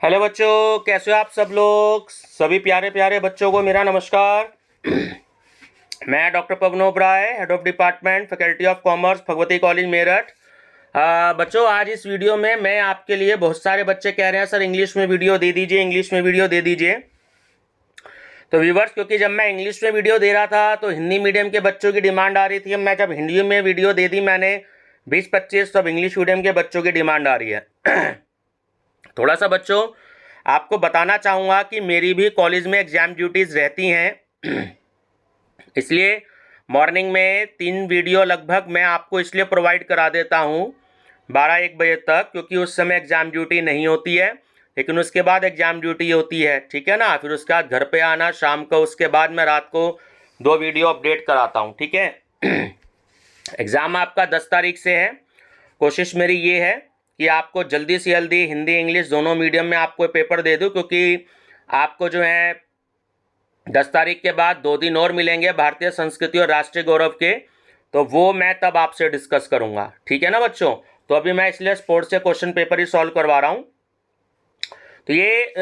Hello बच्चों, कैसे हो आप सब लोग। सभी प्यारे प्यारे बच्चों को मेरा नमस्कार। मैं doctor Pawan Oberoi, head of department faculty of commerce, Bhagwati college Meerut. बच्चों, आज इस वीडियो में मैं आपके लिए, बहुत सारे बच्चे कह रहे हैं सर इंग्लिश में वीडियो दे दीजिए, इंग्लिश में वीडियो दे दीजिए। तो व्यूवर्स, क्योंकि जब मैं इंग्लिश में वीडियो दे रहा था तो हिंदी मीडियम के बच्चों की डिमांड आ रही थी। मैं जब हिंदी में वीडियो दे दी मैंने 20-25, तब इंग्लिश मीडियम के बच्चों की डिमांड आ रही है। थोड़ा सा बच्चों आपको बताना चाहूँगा कि मेरी भी कॉलेज में एग्ज़ाम ड्यूटीज़ रहती हैं। इसलिए मॉर्निंग में 3 वीडियो लगभग मैं आपको इसलिए प्रोवाइड करा देता हूँ 12-1 बजे तक, क्योंकि उस समय एग्ज़ाम ड्यूटी नहीं होती है, लेकिन उसके बाद एग्ज़ाम ड्यूटी होती है। ठीक है ना। फिर उसके बाद घर पे आना शाम को, उसके बाद मैं रात को 2 वीडियो अपडेट कराता हूँ। ठीक है। एग्ज़ाम आपका 10 तारीख से है। कोशिश मेरी ये है कि आपको जल्दी से जल्दी हिंदी इंग्लिश दोनों मीडियम में आपको पेपर दे दूं, क्योंकि आपको जो है 10 तारीख के बाद 2 दिन और मिलेंगे भारतीय संस्कृति और राष्ट्रीय गौरव के, तो वो मैं तब आपसे डिस्कस करूंगा। ठीक है ना बच्चों। तो अभी मैं इसलिए स्पोर्ट्स से क्वेश्चन पेपर ही सॉल्व करवा रहा हूं। तो ये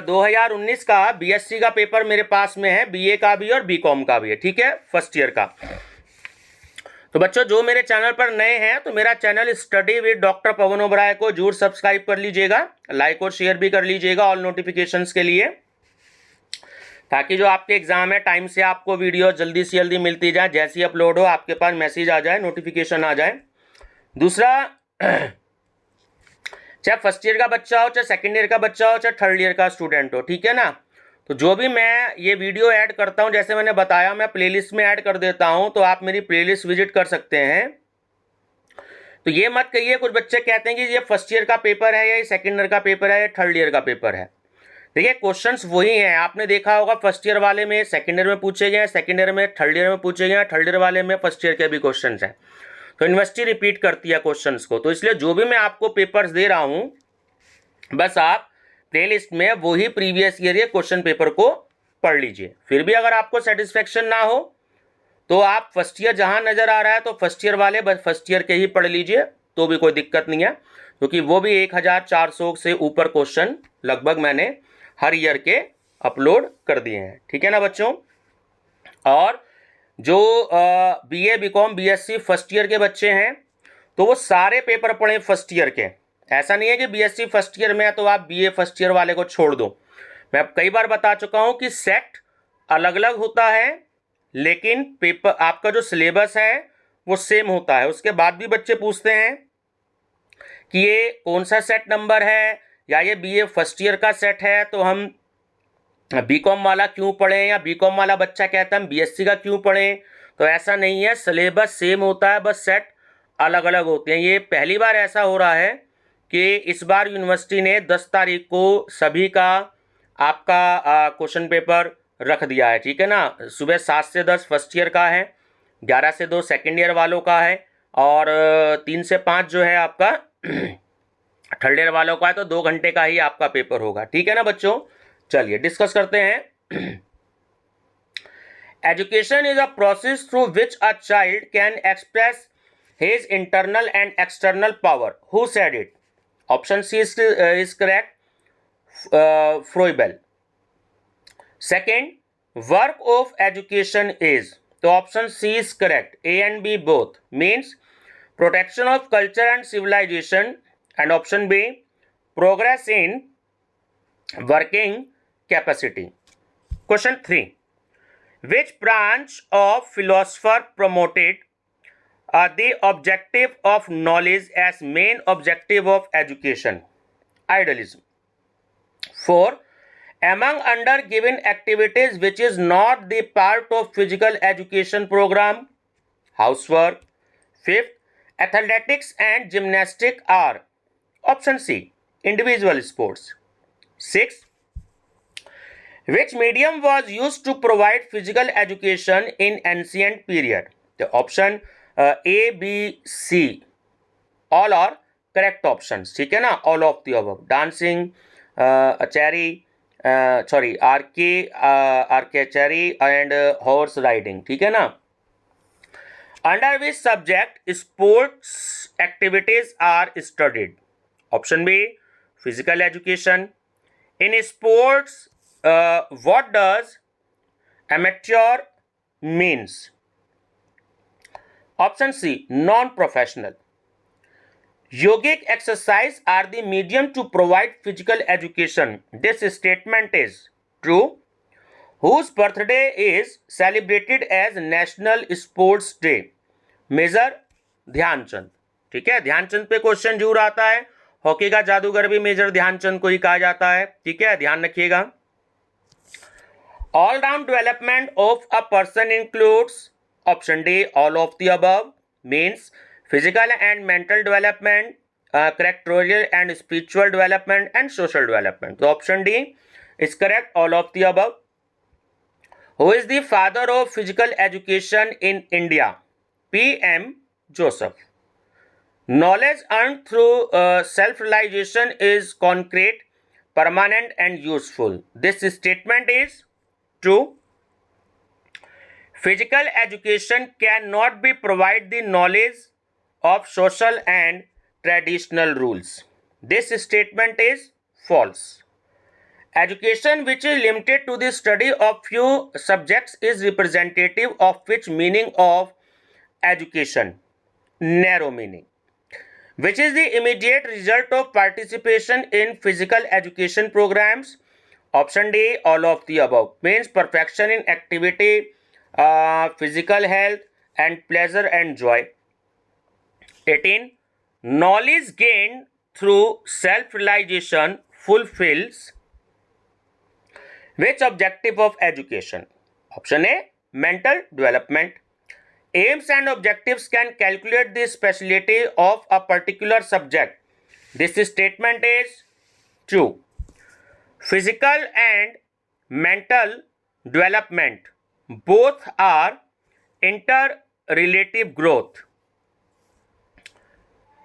2019 का बीएससी का पेपर मेरे पास में है, बीए का भी और बीकॉम का भी है। ठीक है, फर्स्ट ईयर का। तो बच्चों, जो मेरे चैनल पर नए हैं तो मेरा चैनल स्टडी विद डॉक्टर पवन ओबराय को जरूर सब्सक्राइब कर लीजिएगा, लाइक और शेयर भी कर लीजिएगा ऑल नोटिफिकेशंस के लिए, ताकि जो आपके एग्जाम है टाइम से आपको वीडियो जल्दी से जल्दी मिलती जाए। जैसे ही अपलोड हो आपके पास मैसेज आ जाए, नोटिफिकेशन आ जाए। दूसरा, चाहे फर्स्ट ईयर का बच्चा हो, चाहे सेकेंड ईयर का बच्चा हो, चाहे थर्ड ईयर का स्टूडेंट हो, ठीक है ना। तो जो भी मैं ये वीडियो ऐड करता हूं, जैसे मैंने बताया मैं प्लेलिस्ट में ऐड कर देता हूं, तो आप मेरी प्लेलिस्ट विजिट कर सकते हैं। तो ये मत कहिए, कुछ बच्चे कहते हैं कि ये फर्स्ट ईयर का पेपर है या ये सेकेंड ईयर का पेपर है या थर्ड ईयर का पेपर है। देखिए, क्वेश्चंस वही हैं। आपने देखा होगा फर्स्ट ईयर वाले में सेकेंड ईयर में पूछे गए, सेकेंड ईयर में थर्ड ईयर में पूछे गए, थर्ड ईयर वाले में फर्स्ट ईयर के भी क्वेश्चन हैं। तो यूनिवर्सिटी रिपीट करती है क्वेश्चंस को। तो इसलिए जो भी मैं आपको पेपर्स दे रहा हूं, बस आप प्लेलिस्ट में वही प्रीवियस ईयर के क्वेश्चन पेपर को पढ़ लीजिए। फिर भी अगर आपको सेटिस्फेक्शन ना हो तो आप फर्स्ट ईयर जहां नजर आ रहा है तो फर्स्ट ईयर वाले बस फर्स्ट ईयर के ही पढ़ लीजिए, तो भी कोई दिक्कत नहीं है, क्योंकि वो भी 1400 से ऊपर क्वेश्चन लगभग मैंने हर ईयर के अपलोड कर दिए हैं। ठीक है ना बच्चों। और जो BA BCom BSc first year के बच्चे हैं तो वो सारे पेपर पढ़े फर्स्ट ईयर के। ऐसा नहीं है कि बीएससी फर्स्ट ईयर में है तो आप बीए फर्स्ट ईयर वाले को छोड़ दो। मैं कई बार बता चुका हूं कि सेट अलग अलग होता है, लेकिन पेपर आपका जो सिलेबस है वो सेम होता है। उसके बाद भी बच्चे पूछते हैं कि ये कौन सा सेट नंबर है, या ये बीए फर्स्ट ईयर का सेट है तो हम बीकॉम वाला क्यों पढ़ें, या बीकॉम वाला बच्चा कहता है हम बीएससी का क्यों पढ़ें। तो ऐसा नहीं है, सिलेबस सेम होता है, बस सेट अलग अलग होते हैं। ये पहली बार ऐसा हो रहा है कि इस बार यूनिवर्सिटी ने 10 तारीख को सभी का आपका क्वेश्चन पेपर रख दिया है। ठीक है ना। सुबह 7 से 10 फर्स्ट ईयर का है, 11 से 2 सेकेंड ईयर वालों का है, और 3 से 5 जो है आपका थर्ड ईयर वालों का है। तो 2 घंटे का ही आपका पेपर होगा। ठीक है ना बच्चों। चलिए डिस्कस करते हैं। Education is a process through which a child can express his internal and external power. Who said it? Option C is correct. Froebel. Second, work of education is. So option C is correct. A and B both means protection of culture and civilization. And option B, progress in working capacity. Question 3. Which branch of philosopher promoted the objective of knowledge as main objective of education? Idealism. 4. Among under given activities which is not the part of physical education program? Housework. 5th, athletics and gymnastics are. Option C, individual sports. 6th, which medium was used to provide physical education in ancient period? The option A, B, C all are correct options. ठीक है ना, all of the above. Dancing, archery and horse riding. ठीक है ना. Under which subject sports activities are studied? Option B, physical education. In sports, what does amateur means? Option C, non-professional. Yogic exercise are the medium to provide physical education. This statement is true. Whose birthday is celebrated as National Sports Day? Major Dhyan Chand. ठीक है, ध्यानचंद पे question जरूर आता है. Hockey का जादूगर भी major Dhyanchand को ही कहा जाता है. ठीक है, ध्यान रखिएगा. All round development of a person includes option D all of the above, means physical and mental development, characterial and spiritual development, and social development. So option D is correct, all of the above. Who is the father of physical education in India? P.M. Joseph. Knowledge earned through self-realization is concrete, permanent, and useful. This statement is true. Physical education cannot be provide the knowledge of social and traditional rules. This statement is false. Education which is limited to the study of few subjects is representative of which meaning of education? Narrow meaning. Which is the immediate result of participation in physical education programs? Option D, all of the above, means perfection in activity, physical health, and pleasure and joy. 18. Knowledge gained through self-realization fulfills which objective of education? Option A, mental development. Aims and objectives can calculate the specialty of a particular subject. This statement is true. Physical and mental development both are interrelative growth.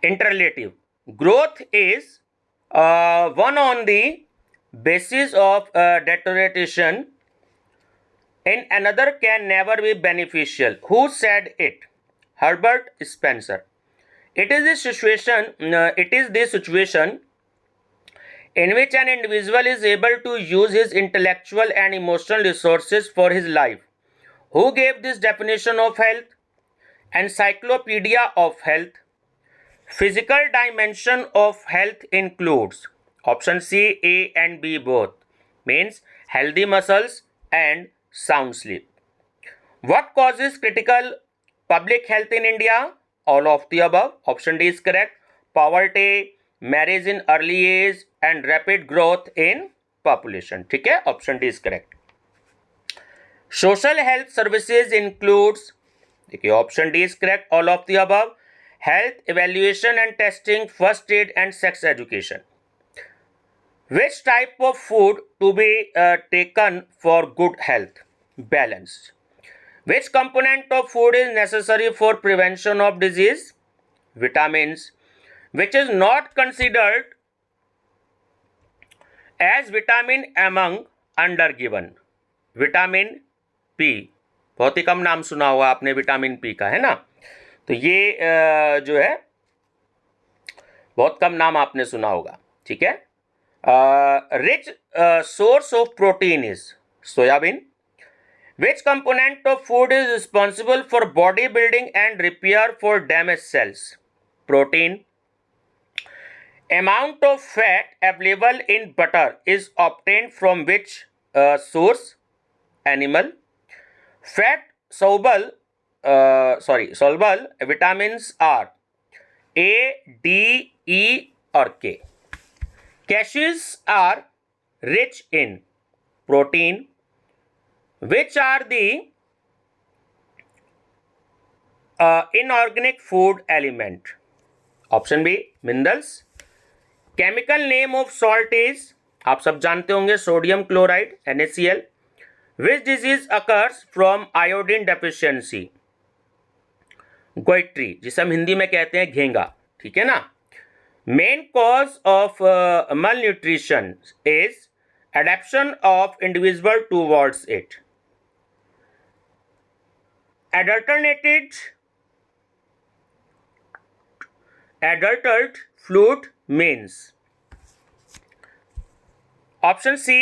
Interrelative growth is one on the basis of deterioration in another can never be beneficial. Who said it? Herbert Spencer. It is the situation in which an individual is able to use his intellectual and emotional resources for his life. Who gave this definition of health? Encyclopedia of Health. Physical dimension of health includes option C, A and B both, means healthy muscles and sound sleep. What causes critical public health in India? All of the above. Option D is correct. Poverty, marriage in early age, and rapid growth in population. ठीक है, option D is correct. Social health services includes, देखिए option D is correct, all of the above. Health evaluation and testing, first aid and sex education. Which type of food to be taken for good health? Balanced. Which component of food is necessary for prevention of disease? Vitamins. Which is not considered as vitamin among undergiven? Vitamin P. बहुत ही कम नाम सुना होगा आपने vitamin P का, है ना. तो ये जो है बहुत कम नाम आपने सुना होगा. ठीक है. Rich source of protein is soybean. Which component of food is responsible for body building and repair for damage cells? Protein. Amount of fat available in butter is obtained from which source? Animal. Fat soluble vitamins are A, D, E or K. Cashews are rich in protein. Which are the inorganic food element? Option B, minerals. Chemical name of salt is, आप सब जानते होंगे, sodium chloride, NaCl. Which disease occurs from iodine deficiency? गोइट्री, जिसे हम हिंदी में कहते हैं घेंगा. ठीक है ना. Main cause of malnutrition is adaptation of individual towards it. Adulterated fluid means. Option C,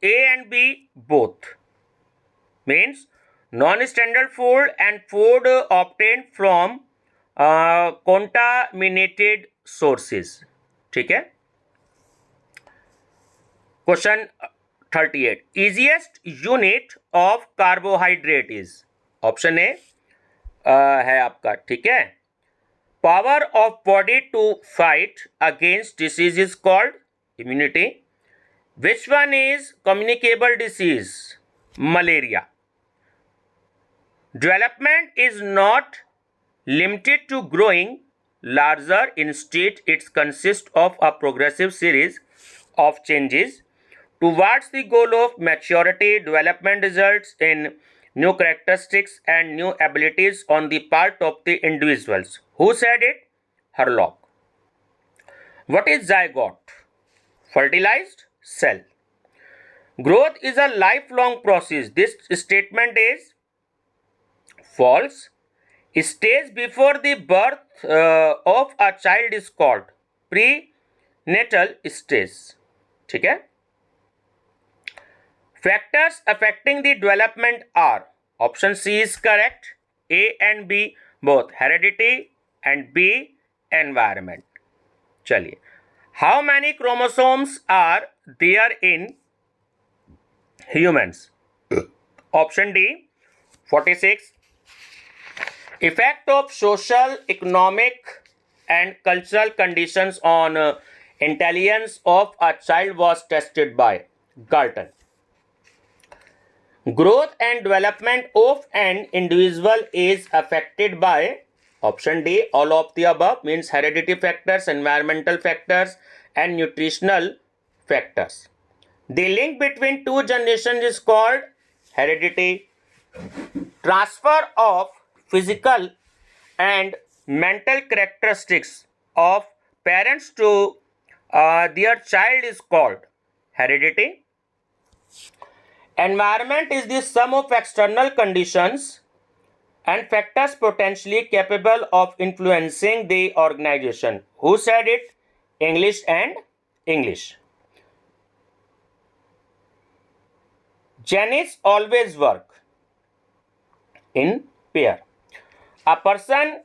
A and B both. Means non-standard food and food obtained from contaminated sources. ठीक है. Question 38. Easiest unit of carbohydrate is. Option A है आपका. ठीक है. Power of body to fight against disease is called immunity. Which one is communicable disease? Malaria. Development is not limited to growing larger. Instead, it consists of a progressive series of changes towards the goal of maturity. Development results in new characteristics and new abilities on the part of the individuals. Who said it? Harlock. What is zygote? Fertilized cell. Growth is a lifelong process. This statement is false. Stage before the birth of a child is called prenatal stage. ठीक है. Factors affecting the development are. Option C is correct. A and B both. Heredity and B environment. चलिए. How many chromosomes are there in humans? Option D 46. Effect of social, economic and cultural conditions on intelligence of a child was tested by Galton. Growth and development of an individual is affected by. Option D all of the above. Means heredity factors, environmental factors and nutritional factors. The link between two generations is called heredity. Transfer of physical and mental characteristics of parents to their child is called heredity. Environment is the sum of external conditions and factors potentially capable of influencing the organization. Who said it? English and English. Genes always work in pair. A person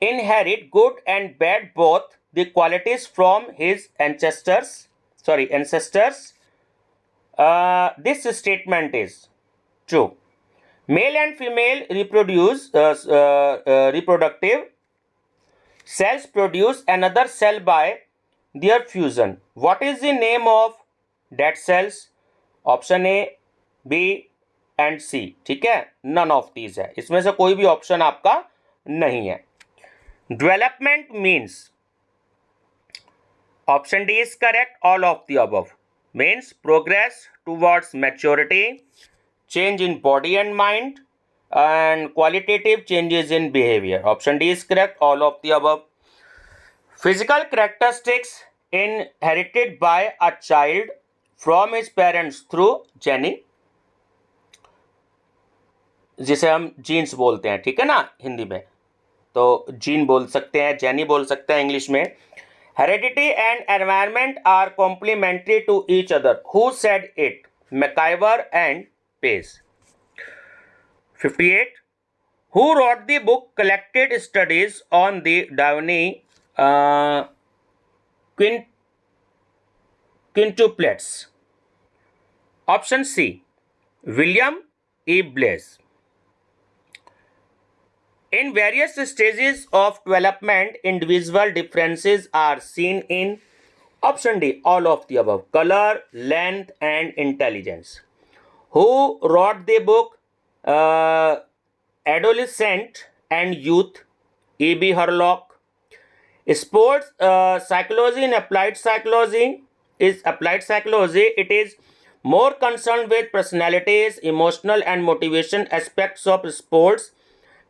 inherit good and bad both the qualities from his ancestors. This statement is true. Male and female reproductive cells produce another cell by their fusion. What is the name of that cells? Option A, B and C. ठीक है. None of these है. इसमें से कोई भी option आपका नहीं है. Development means. Option D is correct. All of the above. Means progress towards maturity, change in body and mind, and qualitative changes in behavior. Option D is correct. All of the above. Physical characteristics inherited by a child from his parents through gene, जिसे हम jeans बोलते हैं. ठीक है ना हिंदी में. तो gene बोल सकते हैं, जेनी बोल सकते हैं इंग्लिश में. Heredity and environment are complementary to each other. Who said it? McIver and Pace. 58. Who wrote the book Collected Studies on the Downy quintuplets? Option C. William E. Blaise. In various stages of development, individual differences are seen in. Option D all of the above. Color, length and intelligence. Who wrote the book Adolescent and Youth? E.B. Harlock. Sports psychology and applied psychology is applied psychology. It is more concerned with personalities, emotional and motivation aspects of sports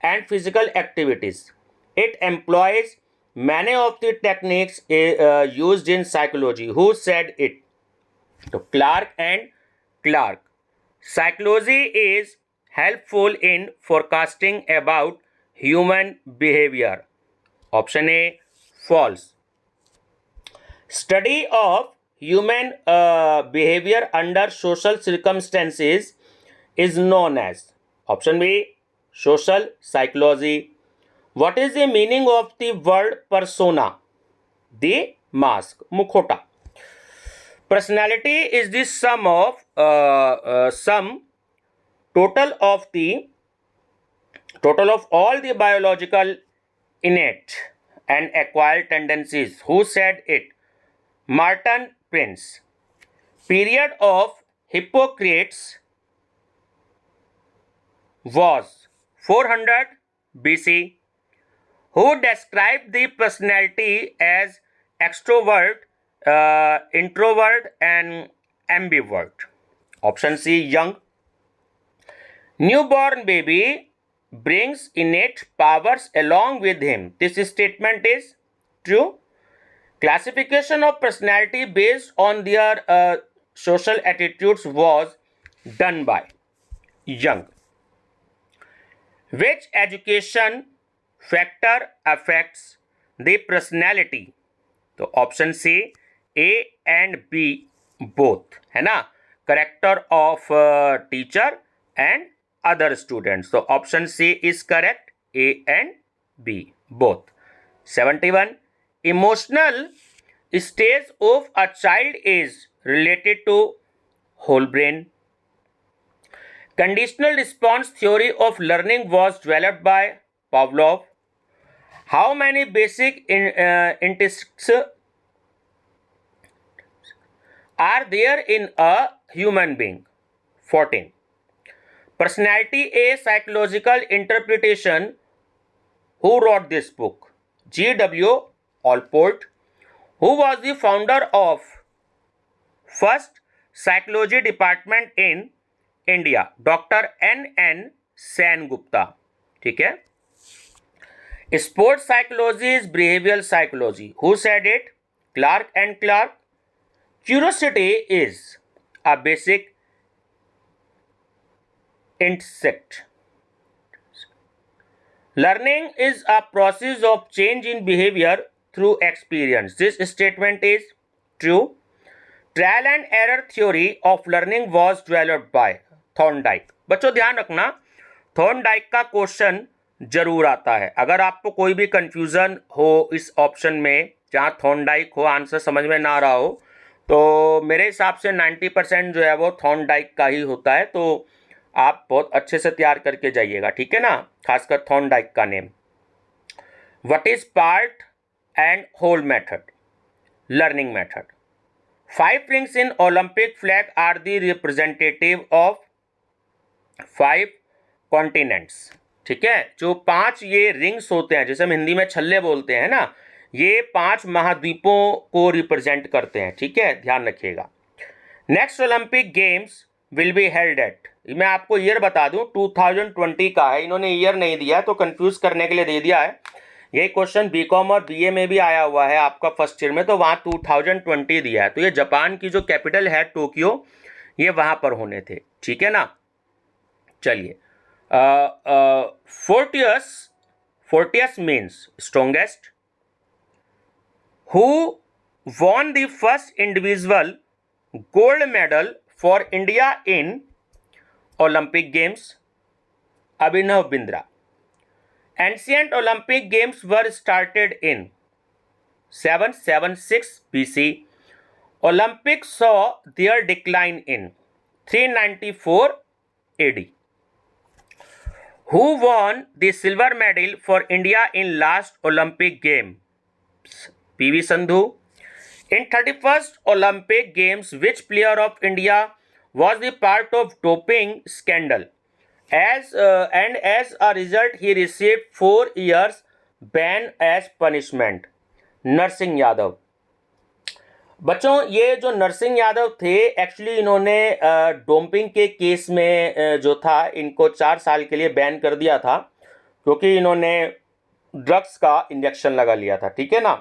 and physical activities. It employs many of the techniques used in psychology. Who said it? So Clark and Clark. Psychology is helpful in forecasting about human behavior. Option A false. Study of human behavior under social circumstances is known as? Option B, social psychology. What is the meaning of the word persona? The mask, mukhota. Personality is the sum total of all the biological innate and acquired tendencies. Who said it? Martin Prince. Period of Hippocrates was 400 BC. Who described the personality as extrovert, introvert and ambivert? Option C, Jung. Newborn baby brings innate powers along with him. This statement is true. Classification of personality based on their social attitudes was done by Jung. Which education factor affects the personality? तो option C, A and B both, है ना, character of teacher and other students. तो option C is correct, A and B both. 71. Emotional stage of a child is related to whole brain. Conditional response theory of learning was developed by Pavlov. How many basic instincts are there in a human being? 14. Personality, a psychological interpretation. Who wrote this book? G.W. Allport. Who was the founder of first psychology department in India? Dr. N.N. Sengupta. ठीक है. Sports psychology is behavioral psychology. Who said it? Clark and Clark. Curiosity is a basic instinct. Learning is a process of change in behavior through experience. This statement is true. Trial and error theory of learning was developed by Thorndike. बच्चों ध्यान रखना, Thorndike का question जरूर आता है. अगर आपको कोई भी कंफ्यूजन हो इस ऑप्शन में, जहाँ थॉर्नडाइक हो, आंसर समझ में ना आ रहा हो, तो मेरे हिसाब से 90% जो है वो थॉर्नडाइक का ही होता है. तो आप बहुत अच्छे से तैयार करके जाइएगा, ठीक है ना, खासकर थॉर्नडाइक का name. What is part and whole method? Learning method. 5 rings in Olympic flag are the representative of 5 continents. ठीक है, जो 5 ये रिंग्स होते हैं, जैसे हम हिंदी में छल्ले बोलते हैं ना, ये 5 महाद्वीपों को रिप्रेजेंट करते हैं. ठीक है, ध्यान रखिएगा. Next Olympic games will be held at, मैं आपको ईयर बता दूं, 2020 का है. इन्होंने ईयर नहीं दिया तो कंफ्यूज करने के लिए दे दिया है. यही क्वेश्चन बीकॉम और बीए में भी आया हुआ है आपका फर्स्ट ईयर में, तो वहाँ 2020 दिया है. तो ये जापान की जो कैपिटल है टोक्यो, ये वहाँ पर होने थे. ठीक है ना. चलिए, Fortius means strongest. Who won the first individual gold medal for India in Olympic games? Abhinav Bindra. Ancient Olympic Games were started in 776 BC. Olympics saw their decline in 394 AD. Who won the silver medal for India in last Olympic Games? PV Sandhu. In 31st Olympic Games, which player of India was the part of doping scandal? As a result, he received 4 years ban as punishment. Narsingh Yadav. बच्चों, ये जो नरसिंह यादव थे, actually इन्होंने doping के case में जो था, इनको 4 साल के लिए बैन कर दिया था, क्योंकि इन्होंने ड्रग्स का इंजेक्शन लगा लिया था. ठीक है ना.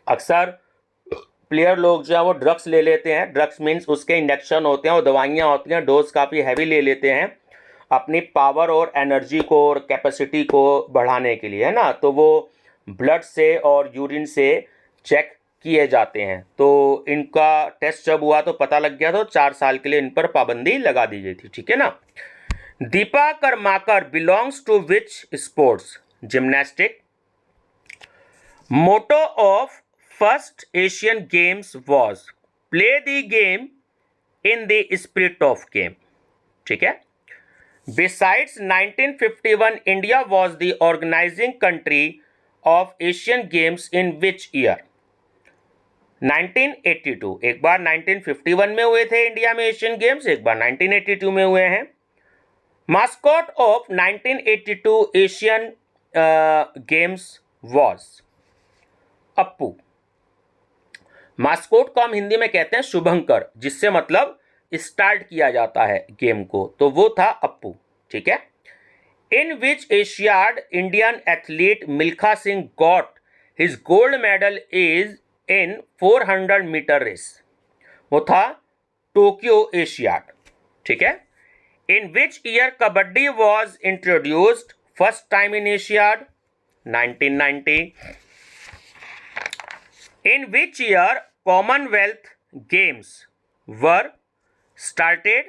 अक्सर प्लेयर लोग जो है वो ड्रग्स ले लेते हैं. ड्रग्स मीन्स उसके इंजेक्शन होते हैं, वो दवाइयाँ होती हैं, डोज काफ़ी हैवी ले लेते हैं अपनी पावर और एनर्जी को और कैपेसिटी को बढ़ाने के लिए, है ना. तो वो ब्लड से और यूरिन से चेक किए जाते हैं। तो इनका टेस्ट जब हुआ तो पता लग गया, तो 4 साल के लिए इन पर पाबंदी लगा दी गई थी, ठीक है ना। Deepa Karmakar belongs to which sports? Gymnastic. Motto of first Asian games was play the game in the spirit of game, ठीक है। Besides 1951, India was the organizing country of Asian Games in which year? 1982। एक बार 1951 में हुए थे India में Asian games, एक बार 1982 में हुए हैं। Mascot of 1982 Asian games was Appu. Mascot को हम हिंदी में कहते हैं शुभंकर, जिससे मतलब स्टार्ट किया जाता है गेम को, तो वो था अप्पू, ठीक है। In which Asiad Indian athlete Milkha Singh got his gold medal is in 400 metre race? वो था टोक्यो एशियाड, ठीक है। In which year kabaddi was introduced first time in Asiad? 1990। In which year Commonwealth games were started?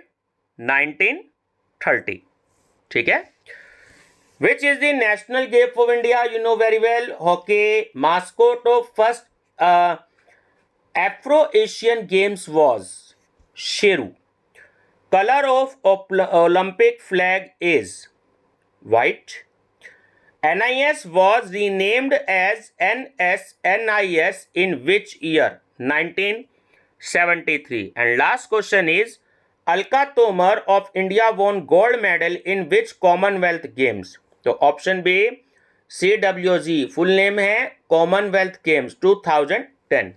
1930, ठीक है। Which is the national game of India? You know very well. Hockey. Mascot of first Afro-Asian Games was Sheru. Color of Olympic flag is white. NIS was renamed as NSNIS in which year? 1973. And last question is, Alka Tomar of India won gold medal in which Commonwealth Games? तो option B CWG full name है Commonwealth Games 2010,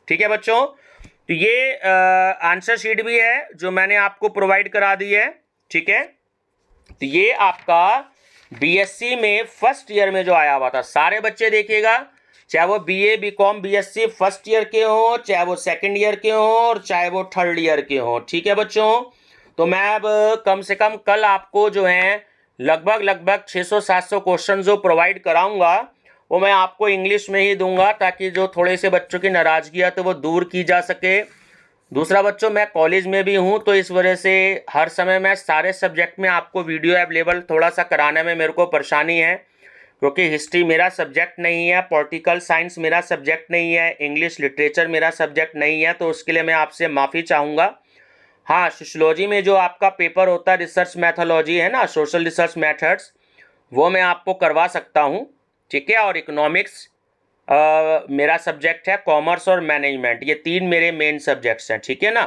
ठीक है बच्चों। तो ये answer sheet भी है जो मैंने आपको प्रोवाइड करा दी है, ठीक है। तो ये आपका बीएससी में फर्स्ट ईयर में जो आया हुआ था, सारे बच्चे देखिएगा, चाहे वो BA BCom BSc first year के हो, चाहे वो सेकंड ईयर के हो, और चाहे वो थर्ड ईयर के हो, ठीक है बच्चों। तो मैं अब कम से कम कल आपको जो है लगभग 600-700 क्वेश्चन जो प्रोवाइड कराऊंगा वो मैं आपको इंग्लिश में ही दूंगा, ताकि जो थोड़े से बच्चों की नाराज़गी है तो वो दूर की जा सके। दूसरा बच्चों, मैं कॉलेज में भी हूँ, तो इस वजह से हर समय मैं सारे सब्जेक्ट में आपको वीडियो अवेलेबल थोड़ा सा कराने में मेरे को परेशानी है, क्योंकि हिस्ट्री मेरा सब्जेक्ट नहीं है, पॉलिटिकल साइंस मेरा सब्जेक्ट नहीं है, इंग्लिश लिटरेचर मेरा सब्जेक्ट नहीं है, तो उसके लिए मैं आपसे माफ़ी चाहूँगा। हाँ, सोशियोलॉजी में जो आपका पेपर होता है रिसर्च मैथोलॉजी है ना, सोशल रिसर्च मेथड्स, वो मैं आपको करवा सकता हूँ, ठीक है। और इकोनॉमिक्स मेरा सब्जेक्ट है, कॉमर्स और मैनेजमेंट, ये 3 मेरे मेन सब्जेक्ट्स हैं, ठीक है ना।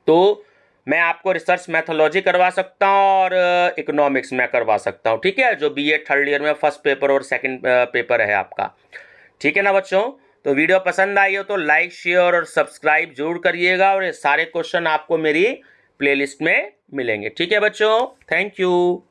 तो मैं आपको रिसर्च मैथोलॉजी करवा सकता हूँ और इकोनॉमिक्स में करवा सकता हूँ, ठीक है, जो BA थर्ड ईयर में फर्स्ट पेपर और सेकंड पेपर है आपका, ठीक है ना बच्चों। तो वीडियो पसंद आई हो तो लाइक शेयर और सब्सक्राइब जरूर करिएगा, और ये सारे क्वेश्चन आपको मेरी प्लेलिस्ट में मिलेंगे, ठीक है बच्चों। Thank you.